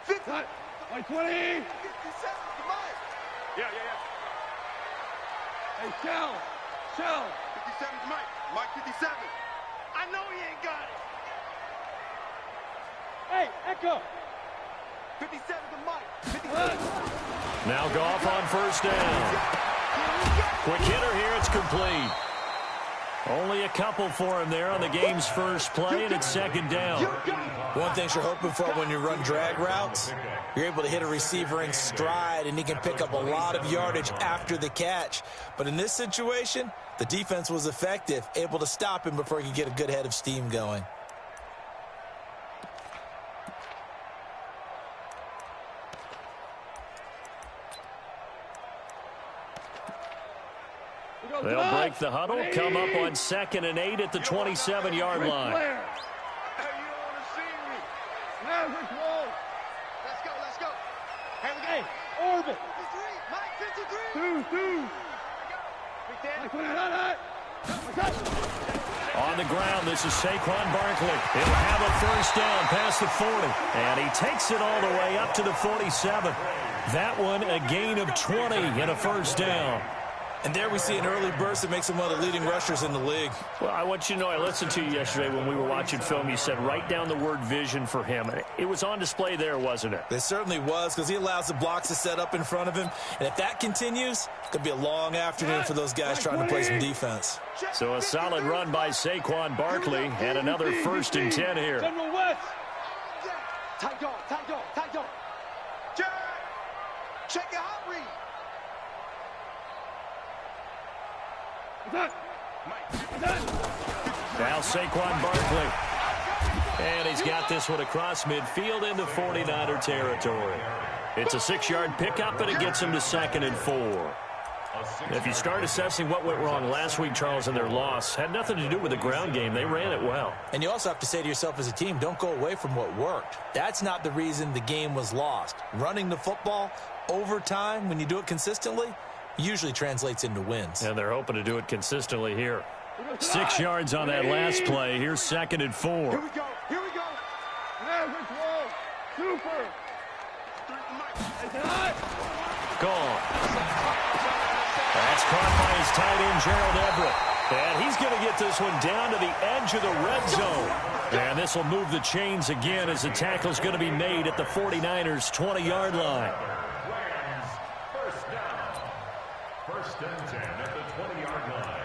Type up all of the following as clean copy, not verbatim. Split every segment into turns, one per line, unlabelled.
50. 20. 57, Yeah. Hey, Shell. 57's Mike. Mike 57. I know he ain't got it. Hey, Echo. 57's Mike. 57.
Now Goff on first down. Quick hitter here. It's complete. Only a couple for him there on the game's first play, and it's second down.
One thing you're hoping for when you run drag routes, you're able to hit a receiver in stride, and he can pick up a lot of yardage after the catch. But in this situation, the defense was effective, able to stop him before he could get a good head of steam going.
They'll break the huddle, come up on 2nd and 8 at the 27-yard line.
Hey, you don't want to see me. Now, Let's go. Hey, orbit. 53, Mike 53.
On the ground, this is Saquon Barkley. He'll have a first down past the 40. And he takes it all the way up to the 47. That one, a gain of 20 and a first down.
And there we see an early burst that makes him one of the leading rushers in the league.
Well, I want you to know, I listened to you yesterday when we were watching film. You said write down the word vision for him. It was on display there, wasn't it?
It certainly was, because he allows the blocks to set up in front of him. And if that continues, it could be a long afternoon for those guys trying to play some defense.
So a solid run by Saquon Barkley and another 1st and 10 here.
General West. Tight dog. Check your hot read.
Now Saquon Barkley. And he's got this one across midfield into 49er territory. It's a 6-yard pickup, and it gets him to 2nd and 4. If you start assessing what went wrong last week, Charles, in their loss, had nothing to do with the ground game. They ran it well.
And you also have to say to yourself as a team, don't go away from what worked. That's not the reason the game was lost. Running the football over time, when you do it consistently, usually translates into wins.
And they're hoping to do it consistently here. 6 yards on that last play. Here's 2nd and 4.
Here we go. Super.
Gone. That's caught by his tight end, Gerald Everett. And he's going to get this one down to the edge of the red zone. And this will move the chains again as the tackle's going to be made at the 49ers' 20-yard line.
First and 10 at the 20-yard line.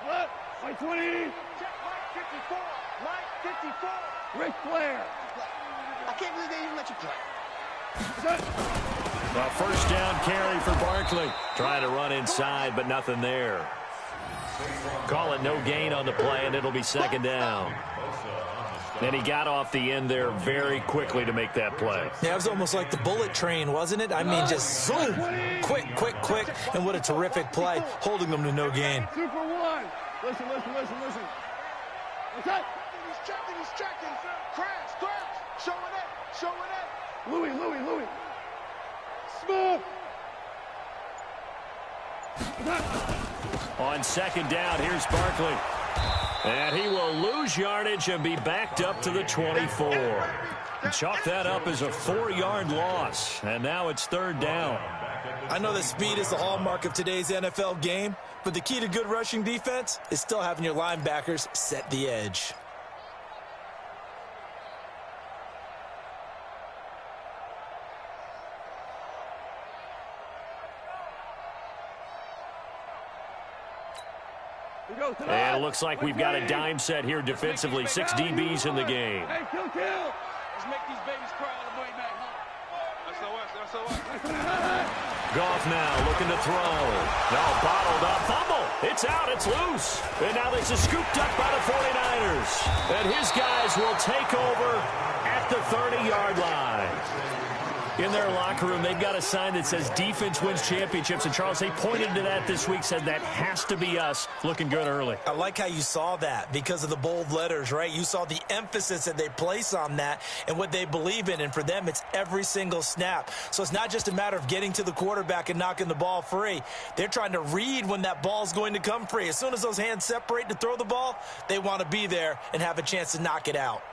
What? Mike 20. Check Mike 54. Mike 54. Ric Flair. I can't believe they even let you play.
Well, first down carry for Barkley. Trying to run inside, but nothing there. Call it no gain on the play, and it'll be 2nd down. And he got off the end there very quickly to make that play.
Yeah, it was almost like the bullet train, wasn't it? I mean, just zoom, quick, and what a terrific play, holding them to no gain.
Super 1. Listen. What's that? He's checking. Crash. Showing it. Louis. Smith.
On 2nd down, here's Barkley. And he will lose yardage and be backed up to the 24. Chalk that up as a 4-yard loss. And now it's 3rd down.
I know that speed is the hallmark of today's NFL game, but the key to good rushing defense is still having your linebackers set the edge.
And it looks like we've got a dime set here defensively. 6 DBs in the game.
Hey, kill. Let's make these babies cry on the way back home. SOS.
Goff now looking to throw. No, bottled up. Fumble. It's out. It's loose. And now this is scooped up by the 49ers. And his guys will take over at the 30-yard line. In their locker room, they've got a sign that says defense wins championships. And, Charles, they pointed to that this week, said that has to be us. Looking good early.
I like how you saw that because of the bold letters, right? You saw the emphasis that they place on that and what they believe in. And for them, it's every single snap. So it's not just a matter of getting to the quarterback and knocking the ball free. They're trying to read when that ball's going to come free. As soon as those hands separate to throw the ball, they want to be there and have a chance to knock it out.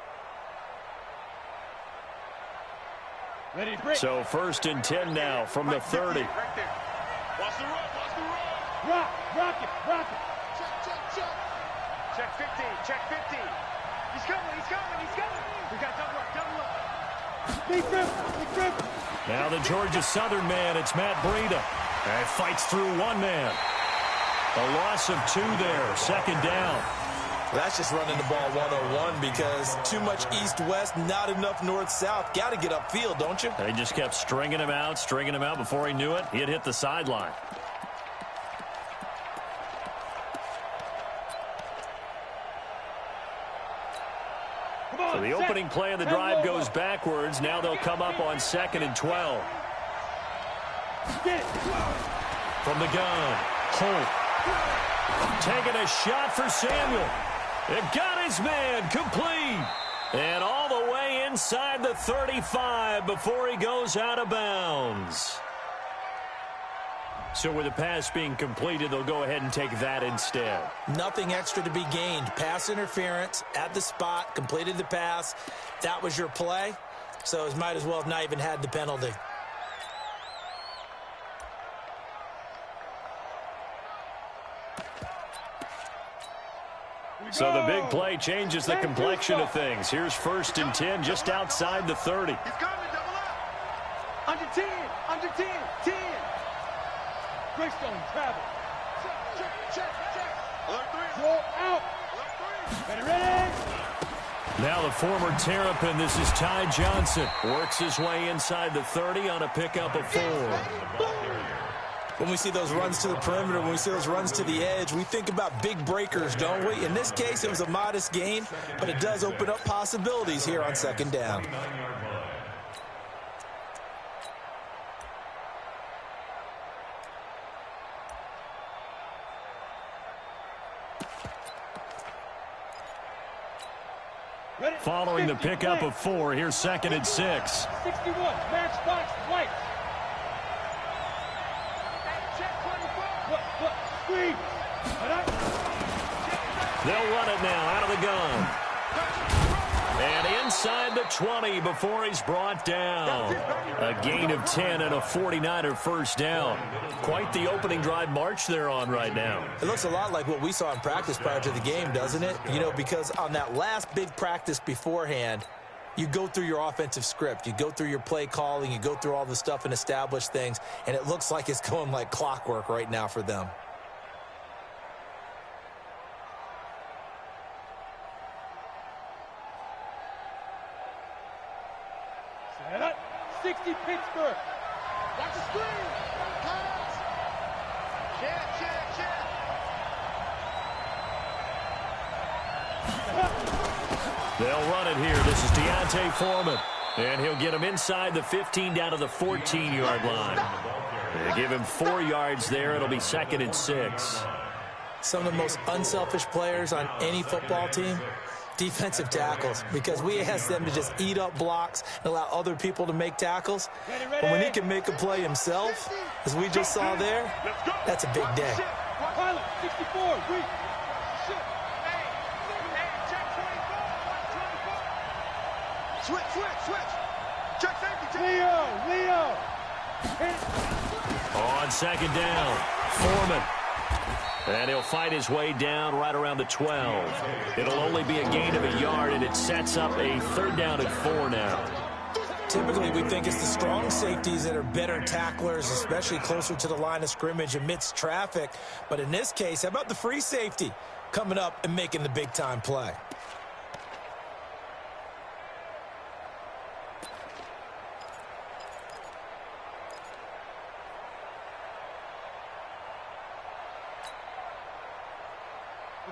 So 1st and 10 now from the 30.
Watch the run, watch the run. Rock it. Check. Check 15, check 15. He's coming. We got double up. Big grip.
Now the Georgia Southern man, it's Matt Breida. And fights through one man. A loss of 2 there, 2nd down.
That's just running the ball 101 because too much east-west, not enough north-south. Got to get upfield, don't you?
They just kept stringing him out. Before he knew it, he had hit the sideline. So the opening play of the drive goes backwards. Now they'll come up on 2nd and 12. From the gun, Holt. Taking a shot for Samuel. It got his man complete. And all the way inside the 35 before he goes out of bounds. So with the pass being completed, they'll go ahead and take that instead.
Nothing extra to be gained. Pass interference at the spot, completed the pass. That was your play. So it might as well have not even had the penalty.
So the big play changes the complexion of things. Here's 1st and 10 just outside the 30.
He's coming, double up. Under 10. Greystone travel. Check. Alert 3. Roll out. Alert 3. Ready.
Now the former Terrapin, this is Ty Johnson. Works his way inside the 30 on a pickup of 4.
When we see those runs to the perimeter, when we see those runs to the edge, we think about big breakers, don't we? In this case, it was a modest gain, but it does open up possibilities here on 2nd down.
Following the pickup of 4, here's 2nd and 6.
61, matchbox, white.
They'll run it now out of the gun. And inside the 20 before he's brought down. A gain of 10 and a 49er 1st down. Quite the opening drive march they're on right now.
It looks a lot like what we saw in practice prior to the game, doesn't it? You know, because on that last big practice beforehand, you go through your offensive script. You go through your play calling. You go through all the stuff and establish things. And it looks like it's going like clockwork right now for them.
Set up. 60 Pittsburgh. Watch the screen. Pass. Check.
They'll run it here. This is Deontay Foreman. And he'll get him inside the 15 down to the 14-yard line. They give him 4 yards there. It'll be 2nd and 6.
Some of the most unselfish players on any football team, defensive tackles, because we ask them to just eat up blocks and allow other people to make tackles. But when he can make a play himself, as we just saw there, that's a big day.
Pilot, 64, weak. Switch. Check safety. Leo.
On 2nd down, Foreman. And he'll fight his way down right around the 12. It'll only be a gain of a yard, and it sets up a 3rd down and 4 now.
Typically, we think it's the strong safeties that are better tacklers, especially closer to the line of scrimmage amidst traffic. But in this case, how about the free safety coming up and making the big-time play?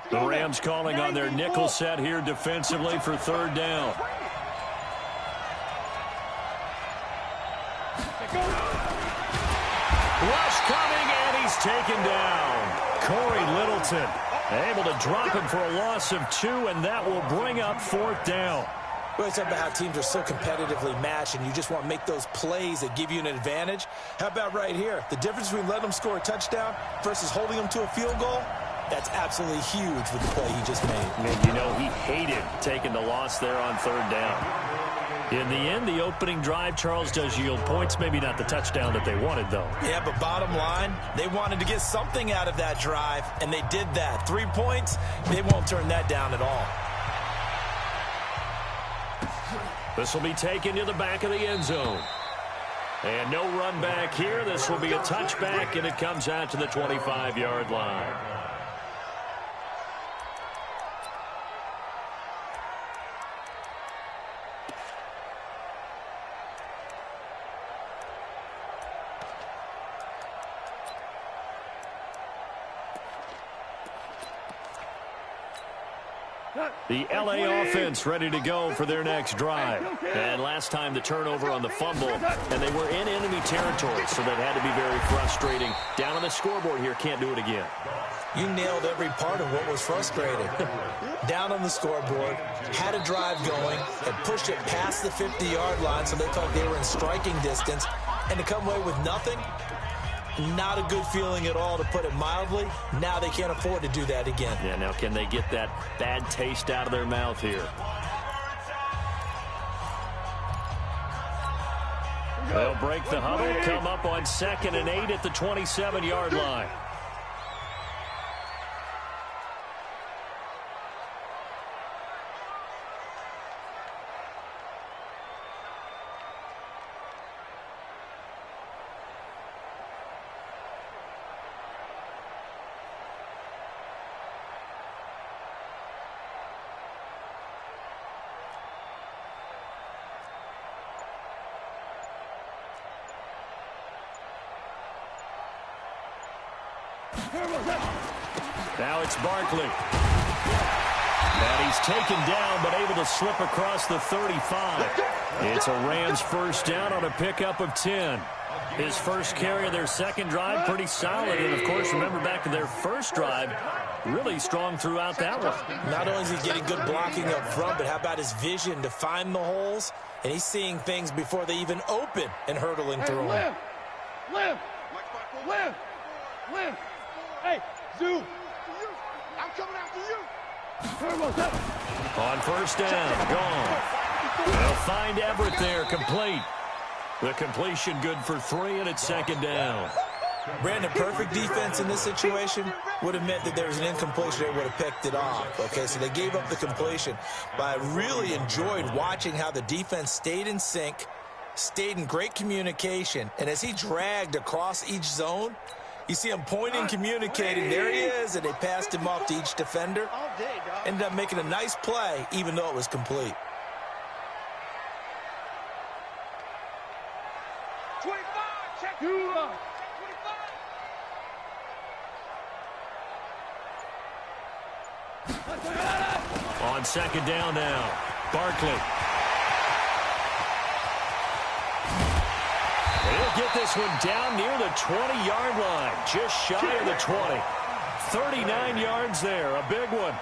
The Rams calling on their nickel set here defensively for 3rd down. Rush coming, and he's taken down. Corey Littleton able to drop him for a loss of 2, and that will bring up 4th down.
We always talk about how teams are so competitively matched, and you just want to make those plays that give you an advantage. How about right here? The difference between letting them score a touchdown versus holding them to a field goal, that's absolutely huge with the play he just made.
And you know, he hated taking the loss there on 3rd down. In the end, the opening drive, Charles, does yield points. Maybe not the touchdown that they wanted, though.
Yeah, but bottom line, they wanted to get something out of that drive, and they did that. 3 points, they won't turn that down at all.
This will be taken to the back of the end zone. And no run back here. This will be a touchback, and it comes out to the 25-yard line. The LA offense ready to go for their next drive. And last time the turnover on the fumble, and they were in enemy territory, so that had to be very frustrating. Down on the scoreboard here, can't do it again.
You nailed every part of what was frustrating. Down on the scoreboard, had a drive going, and pushed it past the 50-yard line so they felt they were in striking distance, and to come away with nothing, not a good feeling at all, to put it mildly. Now they can't afford to do that again.
Yeah, now can they get that bad taste out of their mouth here? They'll break the huddle, come up on 2nd and 8 at the 27-yard line. Now it's Barkley. And he's taken down, but able to slip across the 35. It's a Rams first down on a pickup of 10. His first carry of their second drive, pretty solid. And, of course, remember back to their first drive, really strong throughout that one.
Not only is he getting good blocking up front, but how about his vision to find the holes? And he's seeing things before they even open and hurtling through them.
Limb! Hey, Zoo! I'm coming after you!
On first down, gone. They'll find Everett there, complete. The completion good for 3, and it's 2nd down.
Brandon, perfect defense in this situation would have meant that there was an incompletion. They would have picked it off. Okay, so they gave up the completion. But I really enjoyed watching how the defense stayed in sync, stayed in great communication, and as he dragged across each zone, you see him pointing, communicating. There he is, and they passed him off to each defender. Ended up making a nice play, even though it was complete.
25, check 25.
On 2nd down now, Barkley. He'll get this one down near the 20-yard line, just shy of the 20. 39 yards there, a big one.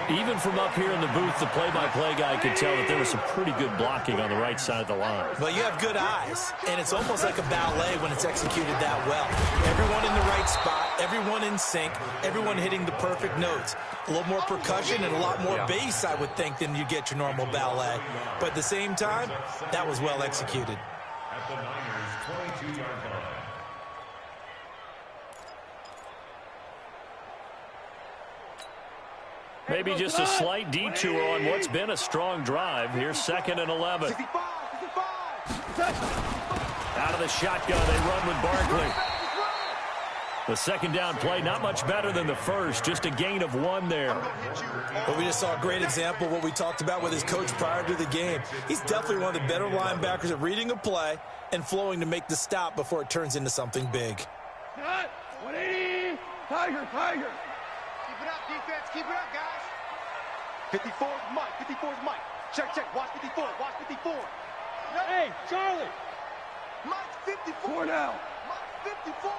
Even from up here in the booth, the play-by-play guy could tell that there was some pretty good blocking on the right side of the line.
Well, you have good eyes, and it's almost like a ballet when it's executed that well. Everyone in the right spot, everyone in sync, everyone hitting the perfect notes. A little more percussion and a lot more bass, I would think, than you get your normal ballet. But at the same time, that was well executed.
At the Niners' 22-yard line.
Maybe just a slight detour on what's been a strong drive. Here's 2nd and 11.
65.
Out of the shotgun, they run with Barkley. The 2nd down play, not much better than the first, just a gain of 1 there.
But we just saw a great example of what we talked about with his coach prior to the game. He's definitely one of the better linebackers at reading a play and flowing to make the stop before it turns into something big.
180. Tiger. Keep it up, defense. Keep it up, guys. 54 is Mike. Check. Watch 54. Hey, Charlie. Mike 54. 4 now. Mike 54.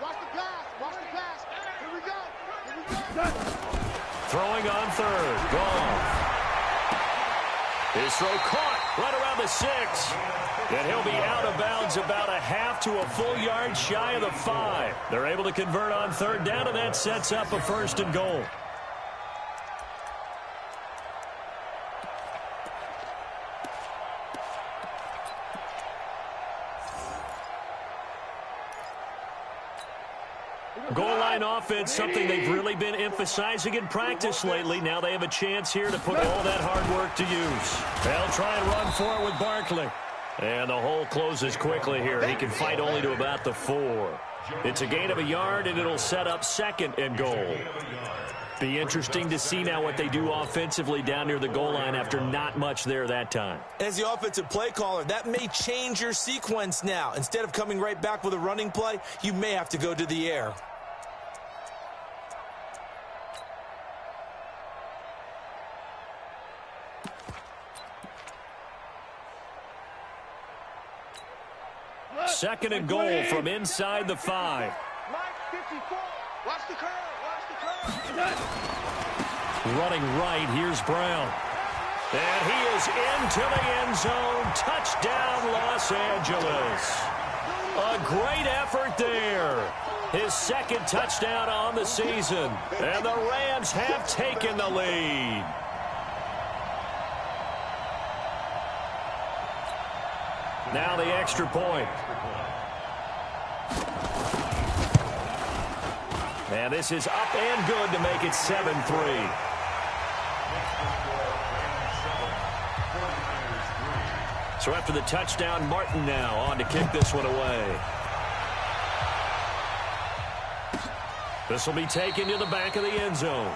Watch the pass. Watch the pass. Here we go. Here we go.
Throwing on third. Gone. His throw caught right around the 6. And he'll be out of bounds about a half to a full yard shy of the 5. They're able to convert on third down, and that sets up a 1st and goal. Goal line offense, something they've really been emphasizing in practice lately. Now they have a chance here to put all that hard work to use. They'll try and run for it with Barkley. And the hole closes quickly here. He can fight only to about the 4. It's a gain of a yard, and it'll set up 2nd and goal. Be interesting to see now what they do offensively down near the goal line after not much there that time.
As the offensive play caller, that may change your sequence now. Instead of coming right back with a running play, you may have to go to the air.
Second and goal from inside the 5.
Mike 54. Watch the curve. Watch the curve.
Running right, here's Brown. And he is into the end zone. Touchdown, Los Angeles. A great effort there. His 2nd touchdown on the season. And the Rams have taken the lead. Now the extra point. And this is up and good to make it 7-3. So after the touchdown, Martin now on to kick this one away. This will be taken to the back of the end zone.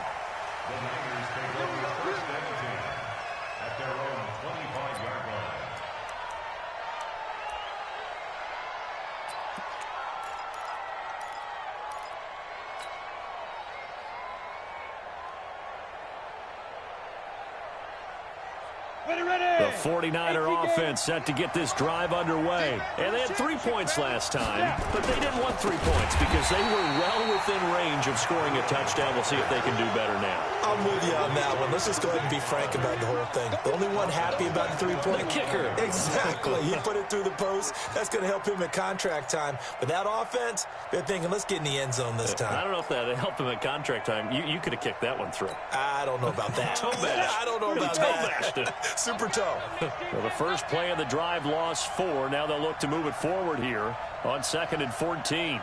The 49er offense set to get this drive underway. And they had 3 points last time, but they didn't want 3 points because they were well within range of scoring a touchdown. We'll see if they can do better now.
I'm with you on that one. Let's just go ahead and be frank about the whole thing. The only one happy about the 3-point.
The kicker.
Exactly. He put it through the post. That's going to help him at contract time. But that offense, they're thinking, let's get in the end zone this time.
I don't know if that helped him at contract time. You could have kicked that one through.
I don't know about that.
Toe bash.
I don't know about that. Super toe.
Well, the first play of the drive lost 4. Now they'll look to move it forward here on 2nd and 14.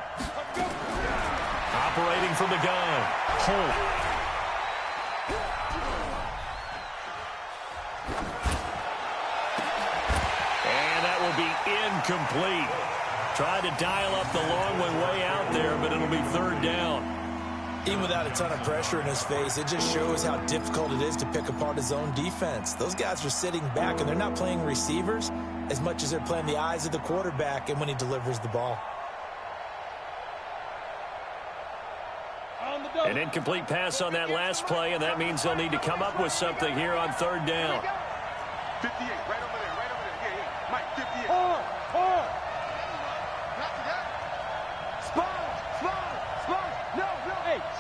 Operating from the gun. Holt. And that will be incomplete. Tried to dial up the long one way out there, but it'll be 3rd down.
Even without a ton of pressure in his face, it just shows how difficult it is to pick apart his own defense. Those guys are sitting back, and they're not playing receivers as much as they're playing the eyes of the quarterback and when he delivers the ball.
An incomplete pass on that last play, and that means they'll need to come up with something here on 3rd down.
58, right over there, right over there. Yeah. Mike 58.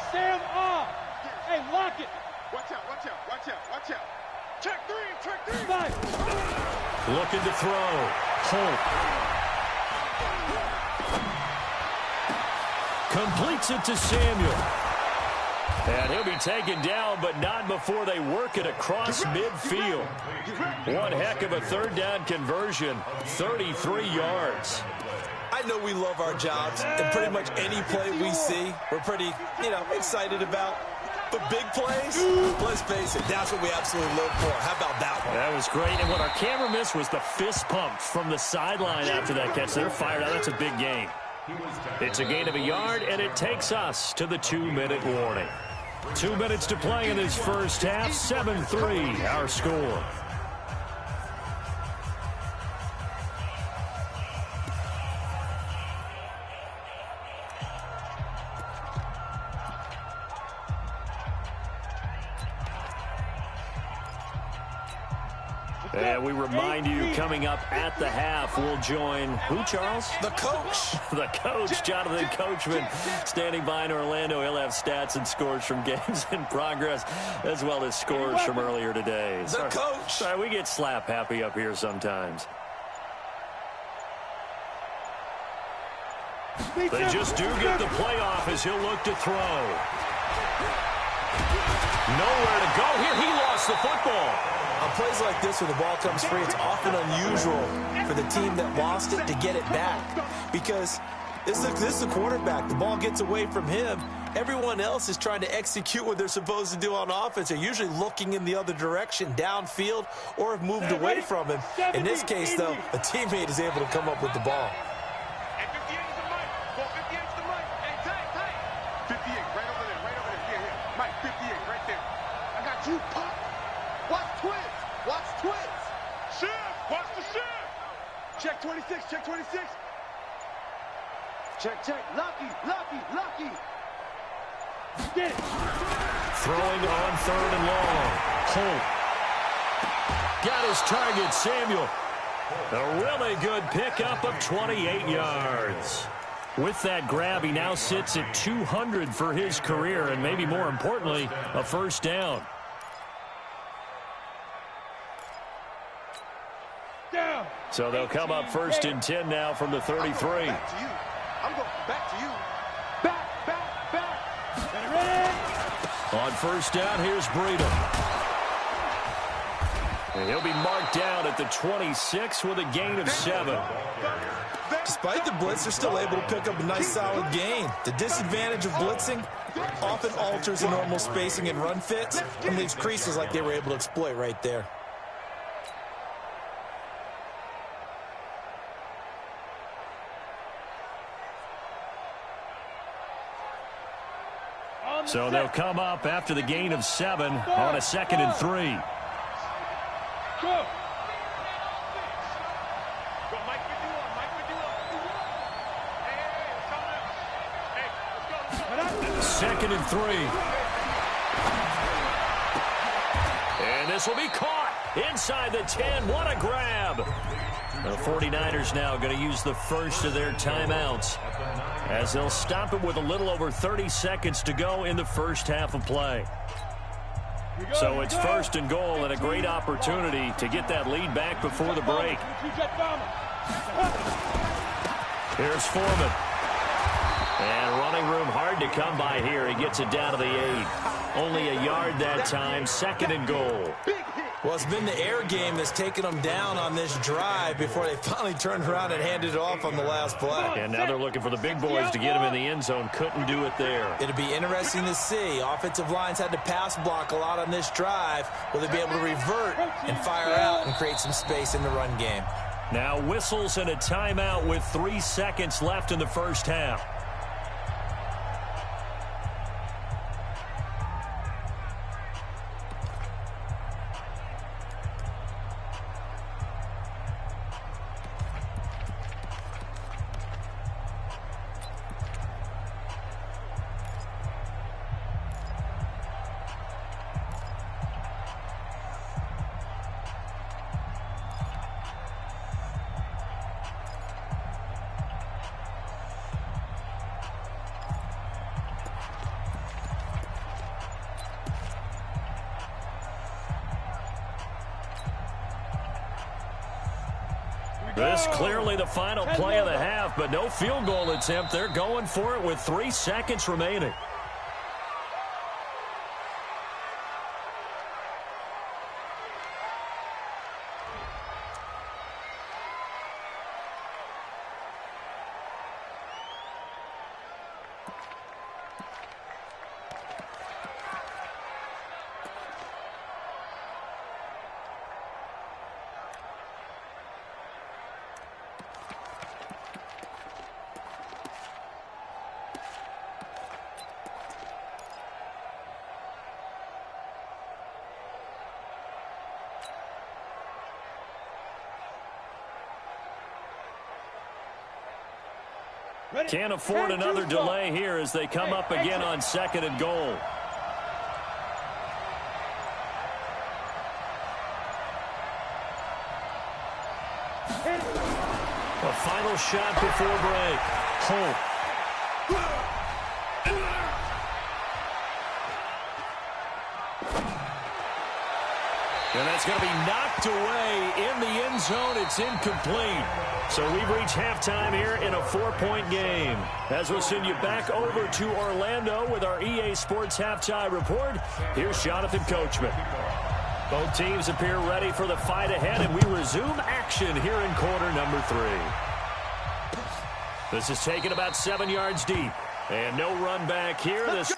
Stand up! Hey, lock it!
Watch out, watch out, watch out, watch out. Check 3, check 3.
Looking to throw. Holt. Completes it to Samuel. And he'll be taken down, but not before they work it across midfield. One heck of a 3rd down conversion. 33 yards.
I know we love our jobs, and pretty much any play we see, we're pretty, excited about. But big plays, let's face it, that's what we absolutely live for. How about that one?
That was great, and what our camera missed was the fist pump from the sideline after that catch. They're fired out. That's a big gain. It's a gain of a yard, and it takes us to the 2-minute warning. 2 minutes to play in this first half. 7-3, our score. And we remind you, coming up at the half, we'll join who, Charles?
The coach.
The coach, Jonathan Coachman, standing by in Orlando. He'll have stats and scores from games in progress, as well as scores from earlier today.
The coach.
Sorry, we get slap happy up here sometimes. They just do get the playoff as he'll look to throw. Nowhere to go here. He lost the football.
On plays like this, when the ball comes free, it's often unusual for the team that lost it to get it back. Because this is the quarterback. The ball gets away from him. Everyone else is trying to execute what they're supposed to do on offense. They're usually looking in the other direction, downfield, or have moved away from him. In this case, though, a teammate is able to come up with the ball.
You pop. Watch twins. Watch twins. Shift. Watch the shift. Check 26. Check 26. Check. Lucky.
Get it.
Throwing on 3rd and long. Holt. Got his target, Samuel. A really good pickup of 28 yards. With that grab, he now sits at 200 for his career, and maybe more importantly, a first down. So they'll come up 1st and 10 now from the 33.
Back to you. I'm going back to you. Back.
On 1st down, here's Breida. And he'll be marked down at the 26 with a gain of 7.
Despite the blitz, they're still able to pick up a nice, solid gain. The disadvantage of blitzing often alters the normal spacing and run fits and leaves creases like they were able to exploit right there.
So they'll come up after the gain of 7 on a 2nd and 3.
Go.
Mike 51. Hey, let's go.
2nd and 3. And this will be caught inside the 10. What a grab. The 49ers now going to use the first of their timeouts, as they'll stop it with a little over 30 seconds to go in the first half of play. So it's 1st and goal, and a great opportunity to get that lead back before the break. Here's Foreman. And running room hard to come by here. He gets it down to the 8. Only a yard that time, 2nd and goal.
Well, it's been the air game that's taken them down on this drive before they finally turned around and handed it off on the last play.
And now they're looking for the big boys to get him in the end zone. Couldn't do it there.
It'll be interesting to see. Offensive lines had to pass block a lot on this drive. Will they be able to revert and fire out and create some space in the run game?
Now whistles and a timeout with 3 seconds left in the first half. This clearly the final play of the half, but no field goal attempt. They're going for it with 3 seconds remaining. Can't afford another delay here as they come up again on 2nd and goal. A final shot before break. Holt. And that's going to be knocked away in the end zone. It's incomplete. So we've reached halftime here in a 4-point game. As we'll send you back over to Orlando with our EA Sports Halftime Report, here's Jonathan Coachman. Both teams appear ready for the fight ahead, and we resume action here in quarter number 3. This is taken about 7 yards deep. And no run back here. This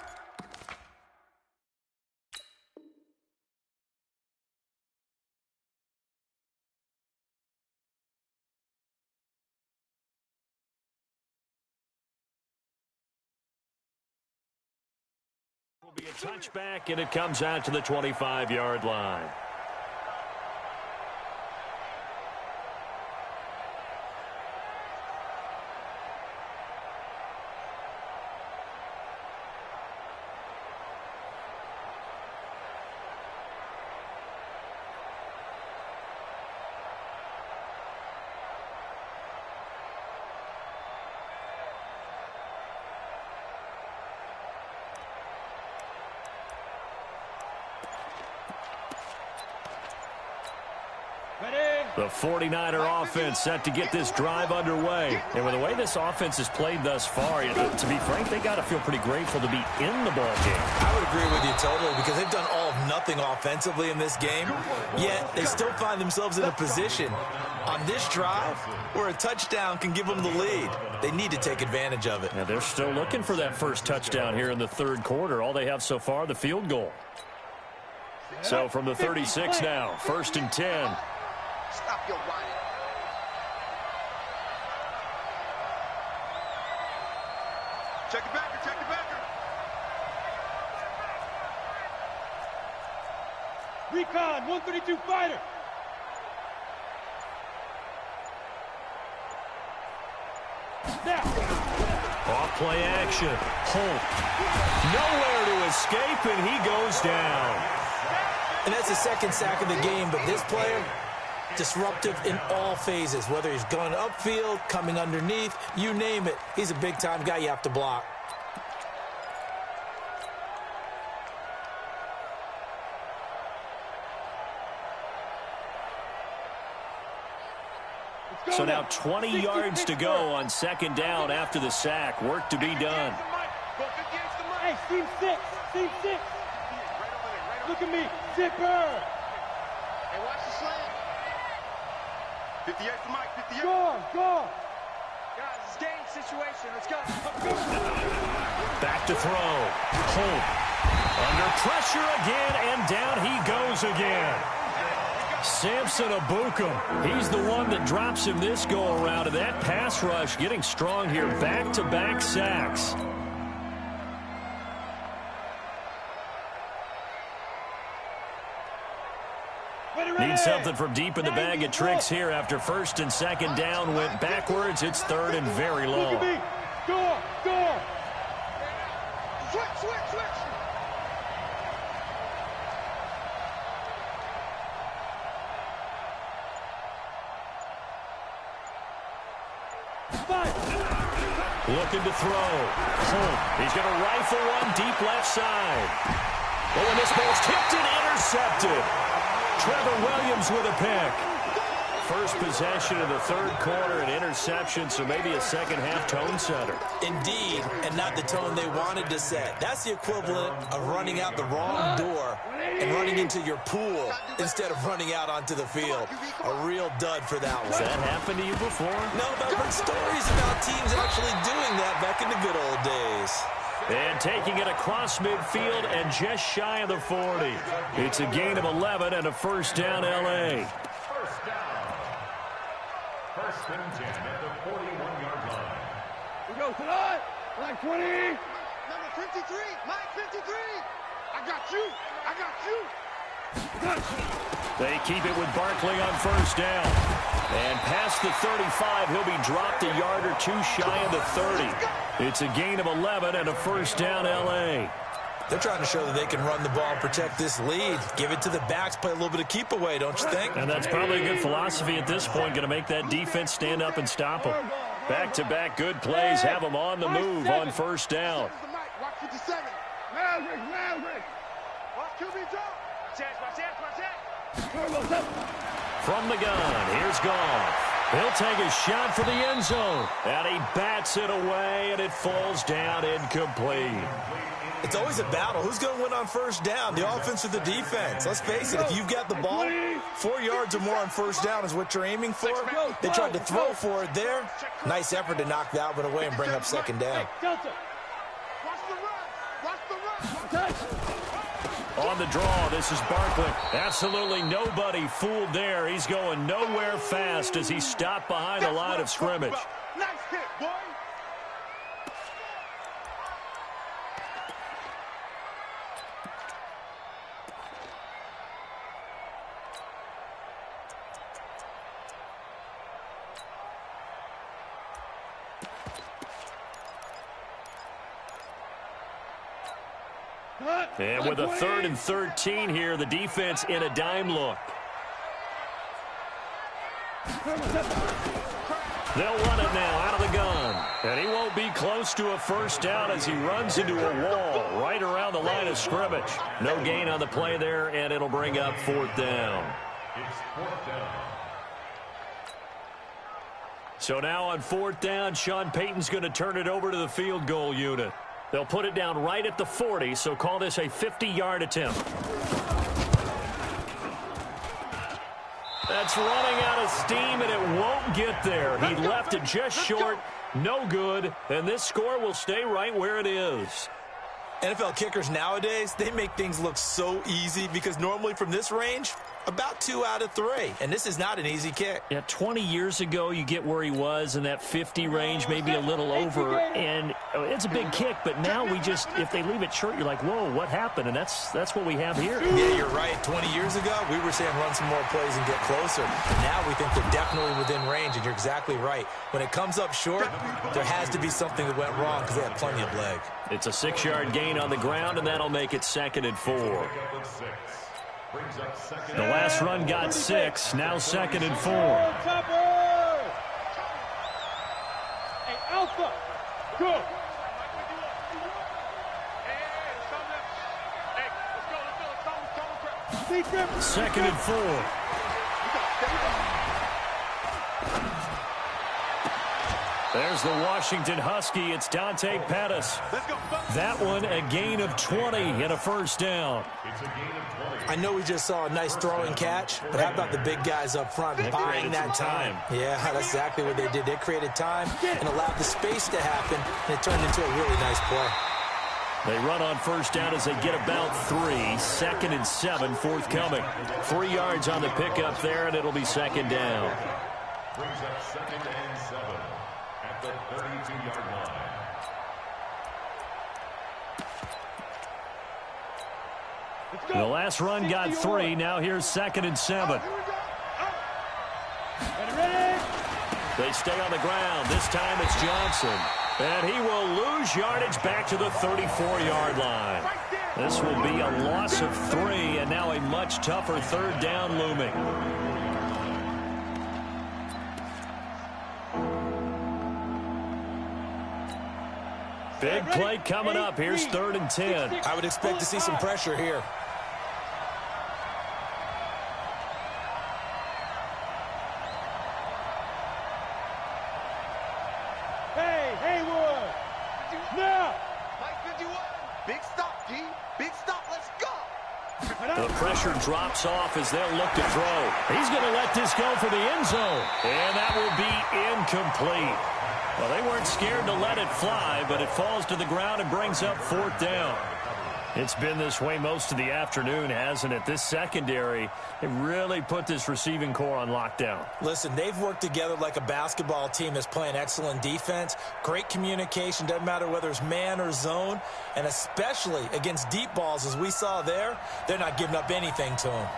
will be a touchback, and it comes out to the 25-yard line. The 49er offense set to get this drive underway. And with the way this offense has played thus far, to be frank, they got to feel pretty grateful to be in the ball game.
I would agree with you totally, because they've done all of nothing offensively in this game, yet they still find themselves in a position on this drive where a touchdown can give them the lead. They need to take advantage of it.
Yeah, they're still looking for that first touchdown here in the third quarter. All they have so far, the field goal. So from the 36 now, 1st and 10.
Stop your whining. Check the backer, check the backer.
Recon, 132 fighter. Now.
Off play action. Holt. Nowhere to escape, and he goes down.
And that's the second sack of the game, but this player, disruptive in all phases, whether he's going upfield, coming underneath, you name it. He's a big-time guy you have to block.
So now 20 yards to go on 2nd down after the sack. Work to be done.
Hey, team 6, team 6. Look at me, zipper.
Hey, watch the slant. 58 for Mike, 58.
Go.
Guys, it's game situation. Let's go.
Back to throw. Holt. Under pressure again, and down he goes again. Samson Abukum. He's the one that drops him this go-around. And that pass rush getting strong here. Back-to-back sacks. Need something from deep in the bag of tricks here after 1st and 2nd down went backwards. It's 3rd and very long.
Look at me. Go.
Switch.
Looking to throw. He's going to rifle one deep left side. Oh, and this ball's tipped and intercepted. Trevor Williams with a pick. First possession of the 3rd quarter, an interception, so maybe a second-half tone setter.
Indeed, and not the tone they wanted to set. That's the equivalent of running out the wrong door and running into your pool instead of running out onto the field. A real dud for that one.
Has that happened to you before?
No, but I've heard stories about teams actually doing that back in the good old days.
And taking it across midfield and just shy of the 40. It's a gain of 11 and a 1st down, L.A.
First down. 1st and 10 at the 41-yard line.
We go tonight. Like 20.
Number 53, Mike 53. I got you.
They keep it with Barkley on 1st down. And past the 35, he'll be dropped a yard or two shy of the 30. It's a gain of 11 and a 1st down, L.A.
They're trying to show that they can run the ball and protect this lead. Give it to the backs, play a little bit of keep away, don't you think?
And that's probably a good philosophy at this point, going to make that defense stand up and stop them. Back-to-back good plays have them on the move on first down.
Watch 57. Watch QB drop.
From the gun, here's Goff. He'll take a shot for the end zone. And he bats it away, and it falls down incomplete.
It's always a battle. Who's going to win on first down, the offense or the defense? Let's face it, if you've got the ball, 4 yards or more on first down is what you're aiming for. They tried to throw for it there. Nice effort to knock that one away and bring up second down.
On the draw, this is Barkley. Absolutely nobody fooled there. He's going nowhere fast as he stopped behind the line of scrimmage.
Nice hit, boy.
And with a 3rd and 13 here, the defense in a dime look. They'll run it now out of the gun. And he won't be close to a first down as he runs into a wall right around the line of scrimmage. No gain on the play there, and it'll bring up 4th down.
It's 4th down.
So now on 4th down, Sean Payton's going to turn it over to the field goal unit. They'll put it down right at the 40, so call this a 50-yard attempt. That's running out of steam, and it won't get there. He left it just short, no good, and this score will stay right where it is.
NFL kickers nowadays, they make things look so easy because normally from this range, about 2 out of 3, and this is not an easy kick.
Yeah, 20 years ago, you get where he was in that 50 range, maybe a little over, and it's a big kick, but now we just, if they leave it short, you're like, whoa, what happened? And that's what we have here.
Yeah, you're right. 20 years ago, we were saying run some more plays and get closer. Now we think they're definitely within range, and you're exactly right. When it comes up short, there has to be something that went wrong because they had plenty of leg.
It's a 6-yard gain on the ground, and that'll make it 2nd and 4. The last run got 6, now 2nd and 4.
Hey, Alpha, go.
Second and 4. There's the Washington Husky. It's Dante Pettis. That one a gain of 20 and a first down.
I know we just saw a nice throwing catch, but how about the big guys up front buying that time? Yeah, that's exactly what they did. They created time and allowed the space to happen, and it turned into a really nice play.
They run on first down as they get about 3. 2nd and 7 forthcoming. 3 yards on the pickup there, and it'll be 2nd down.
Brings up 2nd and 7 at the 32-yard line.
The last run got 3. Now here's 2nd and 7. They stay on the ground. This time it's Johnson. And he will lose yardage back to the 34-yard line. This will be a loss of 3, and now a much tougher 3rd down looming. Big play coming up. Here's 3rd and 10.
I would expect to see some pressure here.
Hey, Haywood. Now.
Big stop, G. Big stop. Let's go.
The pressure drops off as they'll look to throw. He's going to let this go for the end zone. And that will be incomplete. Well, they weren't scared to let it fly, but it falls to the ground and brings up 4th down. It's been this way most of the afternoon, hasn't it? This secondary, they really put this receiving core on lockdown.
Listen, they've worked together like a basketball team that's playing excellent defense. Great communication, doesn't matter whether it's man or zone. And especially against deep balls, as we saw there, they're not giving up anything to them.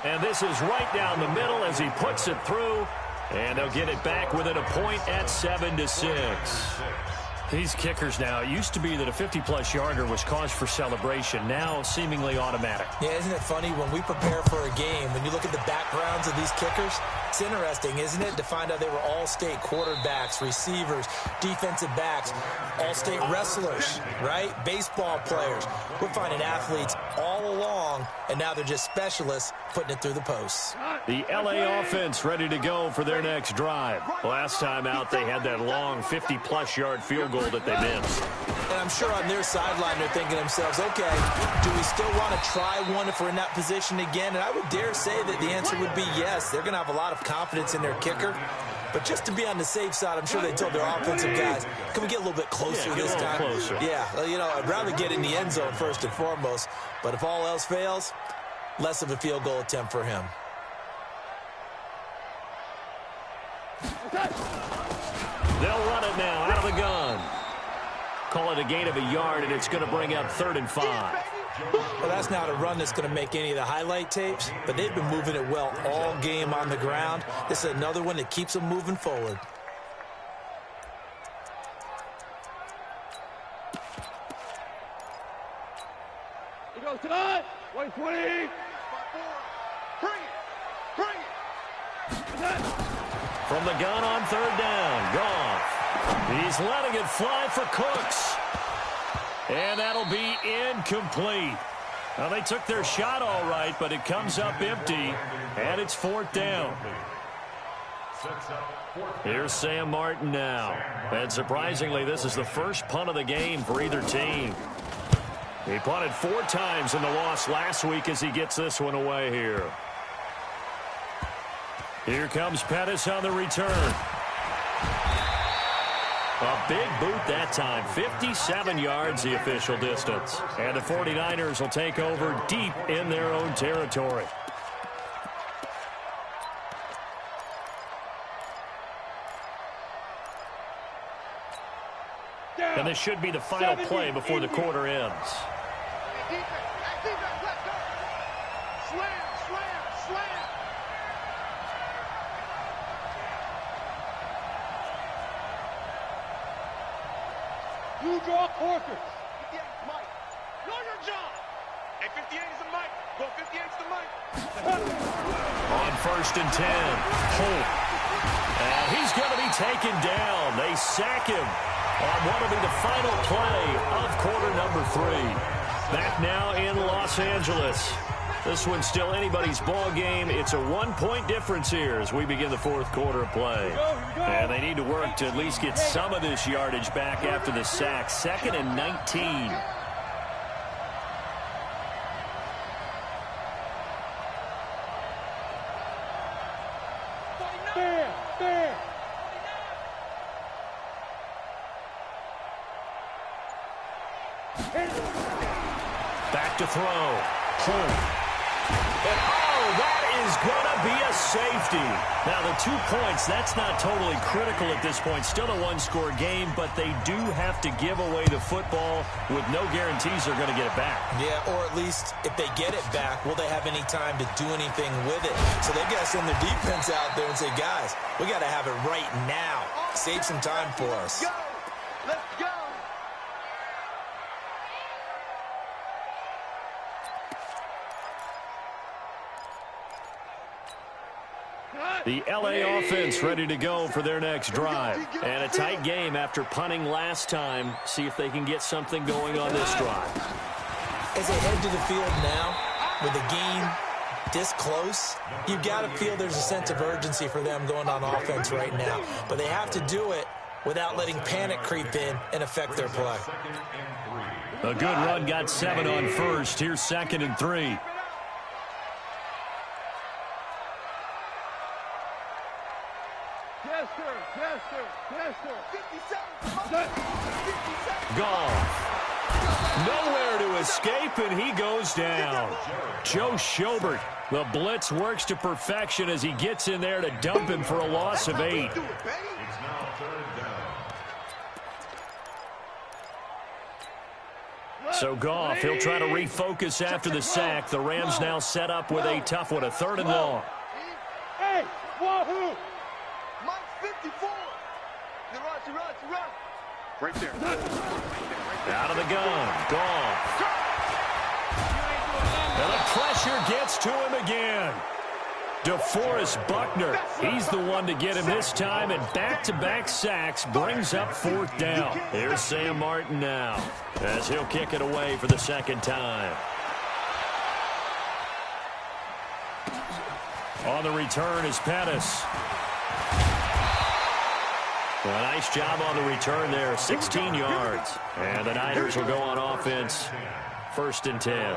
And this is right down the middle as he puts it through. And they'll get it back within a point at 7-6. These kickers now, it used to be that a 50-plus yarder was cause for celebration. Now, seemingly automatic.
Yeah, isn't it funny? When we prepare for a game, when you look at the backgrounds of these kickers, it's interesting, isn't it, to find out they were all-state quarterbacks, receivers, defensive backs, all-state wrestlers, right? Baseball players. We're finding athletes all along, and now they're just specialists putting it through the posts.
The LA offense ready to go for their next drive. Last time out, they had that long 50-plus yard field goal that they missed.
And I'm sure on their sideline they're thinking to themselves, okay, do we still want to try one if we're in that position again? And I would dare say that the answer would be yes. They're going to have a lot of confidence in their kicker. But just to be on the safe side, I'm sure they told their offensive guys, can we get a little bit closer this time?
Closer.
Yeah, well, you know, I'd rather get in the end zone first and foremost. But if all else fails, less of a field goal attempt for him.
They'll run it now out of the gun. Call it a gain of a yard, and it's going to bring up 3rd and 5.
Well, that's not a run that's going to make any of the highlight tapes, but they've been moving it well all game on the ground. This is another one that keeps them moving forward.
He goes tonight. 120.
Bring it. Bring it.
From the gun on 3rd down, Goff. He's letting it fly for Cooks. And that'll be incomplete. Well, they took their shot all right, but it comes up empty, and it's 4th down. Here's Sam Martin now. And surprisingly, this is the first punt of the game for either team. He punted 4 times in the loss last week as he gets this one away here. Here comes Pettis on the return. A big boot that time. 57 yards the official distance. And the 49ers will take over deep in their own territory. And this should be the final play before the quarter ends.
You draw Corker.
58 is Mike. Know your job. Hey, 58 is the Mike. Go 58 is the Mike.
On 1st and 10. Holt. And he's going to be taken down. They sack him on what will be the final play of quarter number 3. Back now in Los Angeles. This one's still anybody's ball game. It's a 1-point difference here as we begin the 4th quarter of play. And they need to work to at least get some of this yardage back after the sack. 2nd and 19. Back to throw. Holt. And, oh, that is going to be a safety. Now, the 2 points, that's not totally critical at this point. Still a 1-score game, but they do have to give away the football with no guarantees they're going to get it back.
Yeah, or at least if they get it back, will they have any time to do anything with it? So they've got to send their defense out there and say, guys, we got to have it right now. Save some time for us.
Go. Let's go.
The LA offense ready to go for their next drive. And a tight game after punting last time. See if they can get something going on this drive.
As they head to the field now, with the game this close, you've got to feel there's a sense of urgency for them going on offense right now. But they have to do it without letting panic creep in and affect their play.
A good run got 7 on 1st. Here's 2nd and 3.
Yes, sir. Yes, sir. Yes, sir.
57.
Goff. Nowhere to escape, and he goes down. Joe Schobert, the blitz works to perfection as he gets in there to dump him for a loss of 8. So Goff, he'll try to refocus after the sack. The Rams now set up with a tough one, a 3rd and long.
Hey, wahoo!
54. Run. Right there.
Out of the gun. Goff. And the pressure gets to him again. DeForest Buckner, he's the one to get him this time, and back-to-back sacks brings up 4th down. Here's Sam Martin now, as he'll kick it away for the second time. On the return is Pettis. A nice job on the return there, 16 yards. And the Niners will go on offense, 1st and 10.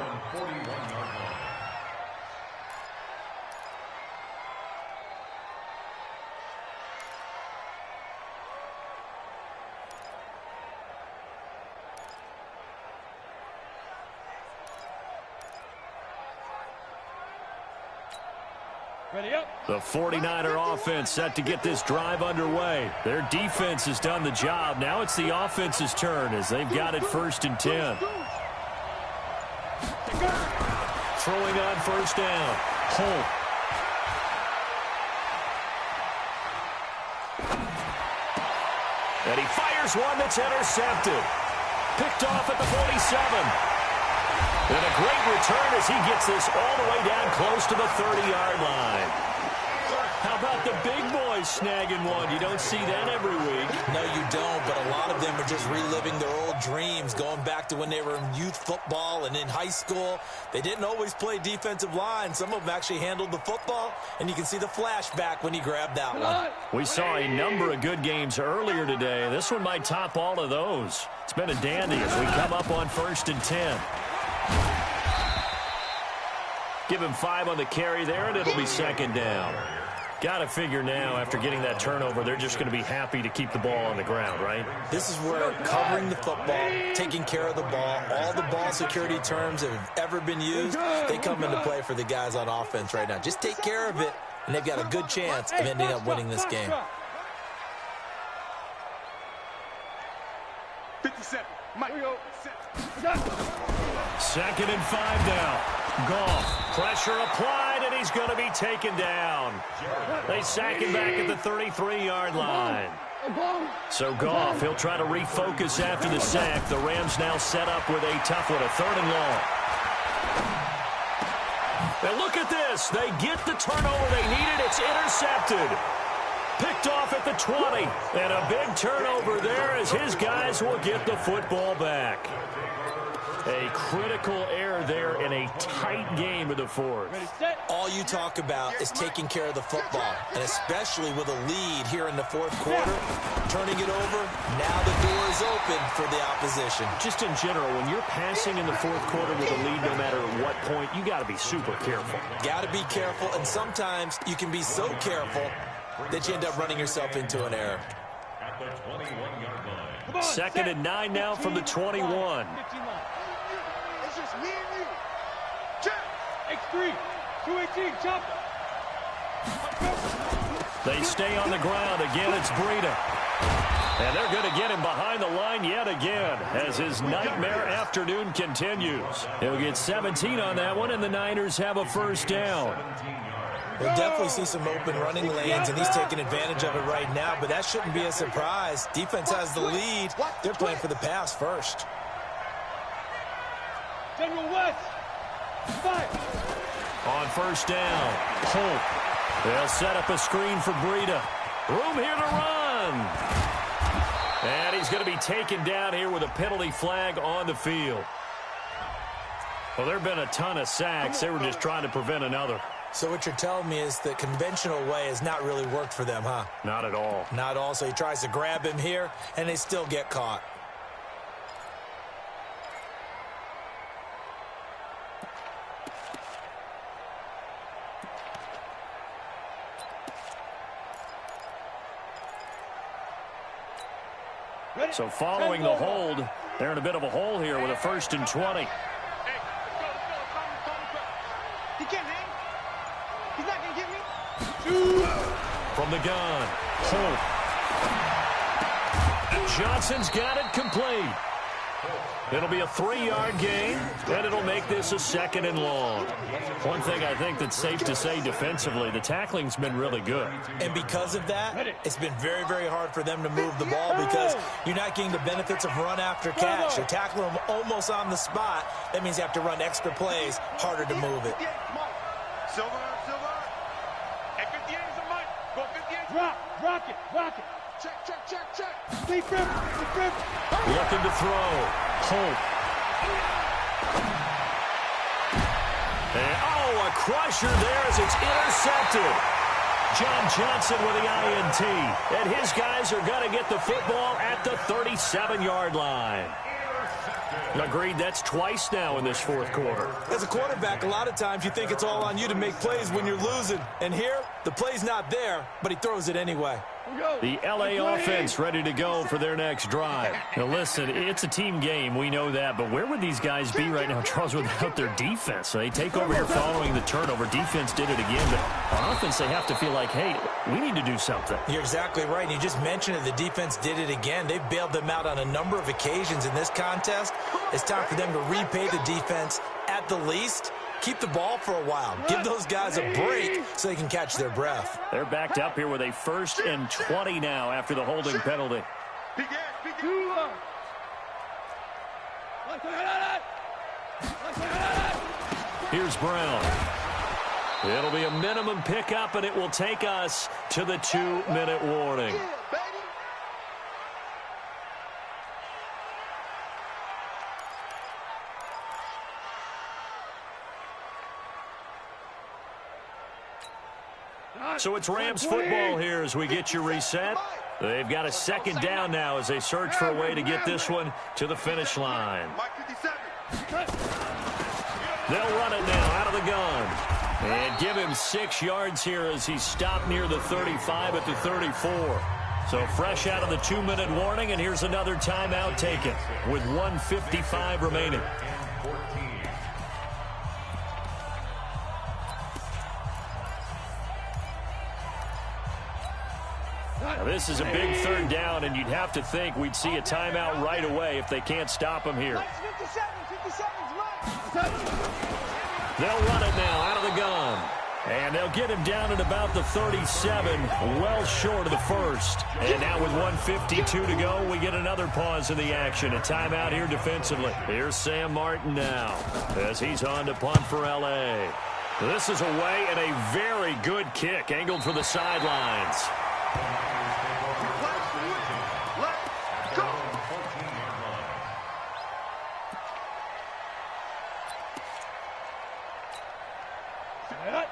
Ready up.
The 49er offense set to get this drive underway. Their defense has done the job. Now it's the offense's turn as they've got it 1st and 10. Throwing on 1st down. Holt. And he fires one that's intercepted. Picked off at the 47. And a great return as he gets this all the way down close to the 30-yard line. How about the big boys snagging one? You don't see that every week.
No, you don't, but a lot of them are just reliving their old dreams, going back to when they were in youth football and in high school. They didn't always play defensive line. Some of them actually handled the football, and you can see the flashback when he grabbed that one.
We saw a number of good games earlier today. This one might top all of those. It's been a dandy as we come up on 1st and 10. Give him 5 on the carry there, and it'll be 2nd down. Got to figure now, after getting that turnover, they're just going to be happy to keep the ball on the ground, right?
This is where covering the football, taking care of the ball, all the ball security terms that have ever been used, they come into play for the guys on offense right now. Just take care of it, and they've got a good chance of ending up winning this game.
57. Mike.
2nd and 5 now. Goff, pressure applied, and he's going to be taken down. They sack him back at the 33-yard line. So Goff, he'll try to refocus after the sack. The Rams now set up with a tough one, a 3rd and long. And look at this. They get the turnover they needed. It's intercepted. Picked off at the 20. And a big turnover there as his guys will get the football back. A critical error there in a tight game of the 4th.
All you talk about is taking care of the football, and especially with a lead here in the 4th quarter, turning it over, now the door is open for the opposition.
Just in general, when you're passing in the 4th quarter with a lead, no matter what point, you got to be super careful.
Got to be careful, and sometimes you can be so careful that you end up running yourself into an error.
At the 21-yard line.
2nd and 9 now from the 21.
It's just me and you. Check.
X3. 218. Chop.
They stay on the ground. Again, it's Breida. And they're going to get him behind the line yet again as his nightmare afternoon continues. He'll get 17 on that one, and the Niners have a 1st down.
We'll definitely see some open running lanes, and he's taking advantage of it right now, but that shouldn't be a surprise. Defense has the lead. They're playing for the pass first.
General West. 5.
On 1st down, Holt. They'll set up a screen for Breida. Room here to run. And he's going to be taken down here with a penalty flag on the field. Well, there have been a ton of sacks. They were just trying to prevent another.
So what you're telling me is the conventional way has not really worked for them, huh?
Not at all.
Not all. So he tries to grab him here, and they still get caught.
So following the hold, they're in a bit of a hole here with a 1st and 20.
He can't hang. He's not going to get me.
From the gun, Holt. Johnson's got it complete. It'll be a 3-yard gain, and it'll make this a 2nd and long. One thing I think that's safe to say defensively, the tackling's been really good.
And because of that, it's been very, very hard for them to move the ball because you're not getting the benefits of run after catch. You're tackling them almost on the spot. That means you have to run extra plays, harder to move it.
Silver. At 58 is a Mike. Go 58.
Rock it.
Check.
Defense.
Looking to throw. Holt. And, a crusher there as it's intercepted. John Johnson with the INT. And his guys are going to get the football at the 37-yard line. Agreed, that's twice now in this 4th quarter.
As a quarterback, a lot of times you think it's all on you to make plays when you're losing. And here, the play's not there, but he throws it anyway.
The LA offense ready to go for their next drive. Now listen, it's a team game, we know that, but where would these guys be right now, Charles, without their defense? So they take over here following the turnover. Defense did it again, but on offense they have to feel like, hey, we need to do something.
You're exactly right. You just mentioned it. The defense did it again. They bailed them out on a number of occasions in this contest. It's time for them to repay the defense at the least. Keep the ball for a while. Give those guys a break so they can catch their breath.
They're backed up here with a 1st and 20 now after the holding penalty. Here's Brown. It'll be a minimum pickup, and it will take us to the 2-minute warning. So it's Rams football here as we get you reset. They've got a 2nd down now as they search for a way to get this one to the finish line. They'll run it now out of the gun. And give him 6 yards here as he's stopped near the 35 at the 34. So fresh out of the 2-minute warning, and here's another timeout taken with 1:55 remaining. Now this is a big 3rd down, and you'd have to think we'd see a timeout right away if they can't stop him here. They'll run it now out of the gun. And they'll get him down at about the 37, well short of the 1st. And now with 1:52 to go, we get another pause in the action. A timeout here defensively. Here's Sam Martin now as he's on to punt for L.A. This is away and a very good kick angled for the sidelines.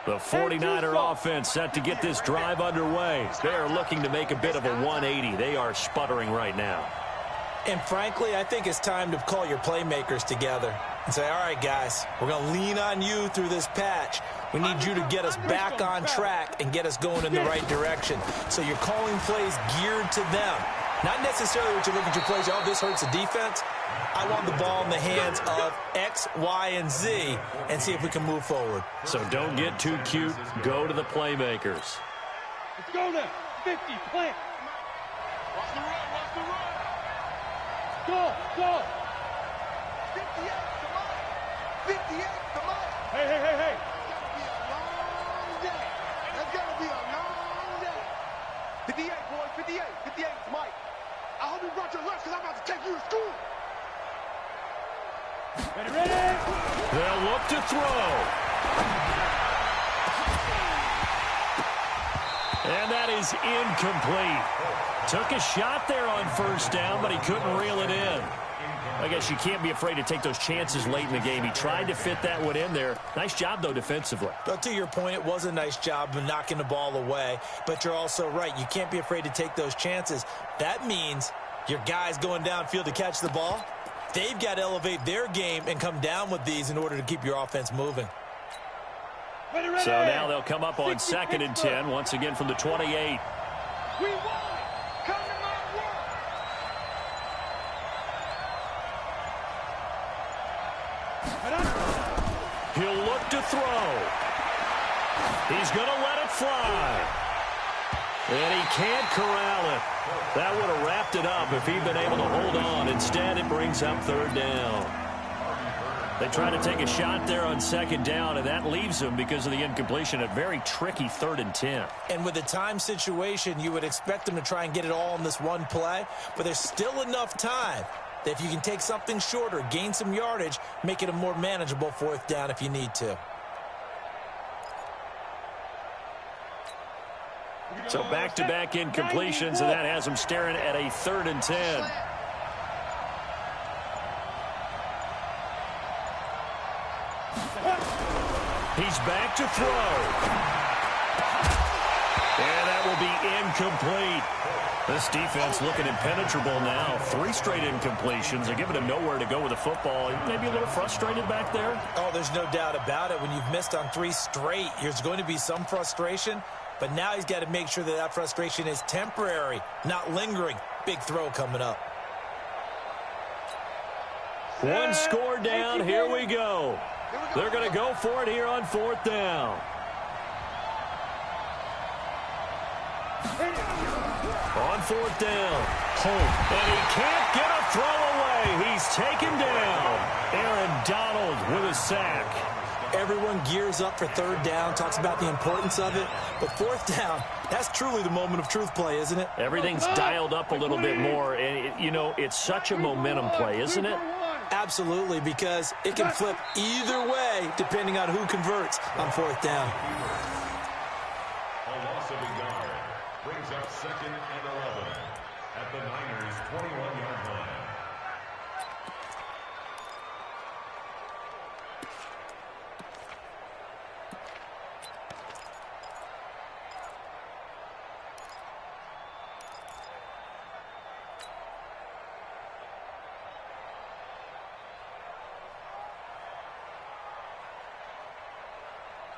The 49er offense set to get this drive underway. They are looking to make a bit of a 180. They are sputtering right now.
And frankly, I think it's time to call your playmakers together and say, all right, guys, we're going to lean on you through this patch. We need you to get us back on track and get us going in the right direction. So you're calling plays geared to them. Not necessarily what you look at your plays, oh, this hurts the defense. I want the ball in the hands of X, Y, and Z and see if we can move forward.
So don't get too cute. Go to the playmakers.
Let's go now. 50, plant.
Watch the run.
Go.
58, come on. 58, come on.
Hey.
That's got to be a long day. 58, boys, 58. 58, Mike. I hope you brought your lunch because I'm about to take you to school.
Ready.
They'll look to throw. And that is incomplete. Took a shot there on 1st down, but he couldn't reel it in. I guess you can't be afraid to take those chances late in the game. He tried to fit that one in there. Nice job, though, defensively.
But to your point, it was a nice job of knocking the ball away. But you're also right. You can't be afraid to take those chances. That means your guys going downfield to catch the ball, they've got to elevate their game and come down with these in order to keep your offense moving.
Ready.
So now they'll come up on 2nd and 10, once again from the 28.
We won it. Come to my work.
He'll look to throw. He's going to let it fly. And he can't corral it. That would have wrapped it up if he'd been able to hold on. Instead, it brings up third down. They try to take a shot there on second down, and that leaves them because of the incompletion. A very tricky 3rd and 10.
And with the time situation, you would expect them to try and get it all in this one play, but there's still enough time that if you can take something shorter, gain some yardage, make it a more manageable 4th down if you need to.
So back-to-back incompletions, and that has them staring at a 3rd and 10. He's back to throw. And that will be incomplete. This defense looking impenetrable now. 3 straight incompletions. They're giving him nowhere to go with the football. Maybe a little frustrated back there.
Oh, there's no doubt about it. When you've missed on 3 straight, there's going to be some frustration. But now he's got to make sure that that frustration is temporary, not lingering. Big throw coming up.
One score down. Here we go. They're going to go for it here on 4th down. On 4th down. And he can't get a throw away. He's taken down. Aaron Donald with a sack.
Everyone gears up for 3rd down, talks about the importance of it. But 4th down, that's truly the moment of truth play, isn't it?
Everything's dialed up a little bit more. And, you know, it's such a momentum play, isn't it?
Absolutely, because it can flip either way depending on who converts on 4th down.
A loss of a yard brings up 2nd and 11 at the Niners' 21-yard line.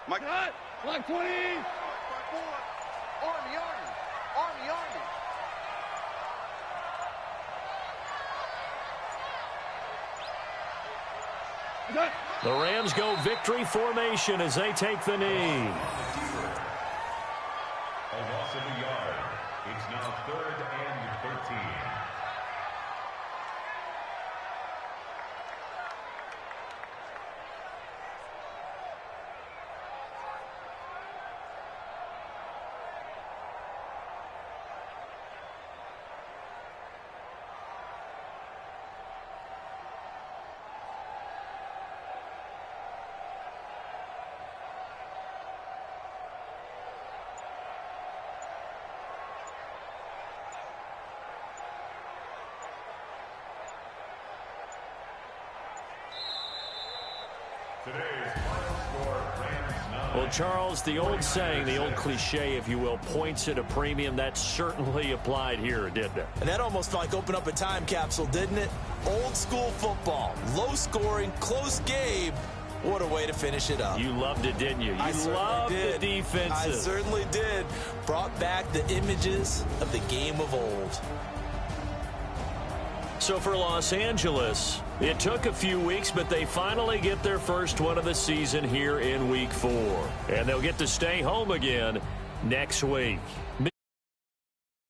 Mike.
Block 20.
Army.
The Rams go victory formation as they take the knee.
A loss of a yard. It's now 3rd and 13.
Well, Charles, the old saying, the old cliche, if you will, points at a premium, that certainly applied here, didn't it?
And that almost felt like opened up a time capsule, didn't it? Old school football, low scoring, close game. What a way to finish it up.
You loved it, didn't you? You loved the defenses.
I certainly did. Brought back the images of the game of old.
So for Los Angeles, it took a few weeks, but they finally get their first one of the season here in Week 4. And they'll get to stay home again next week.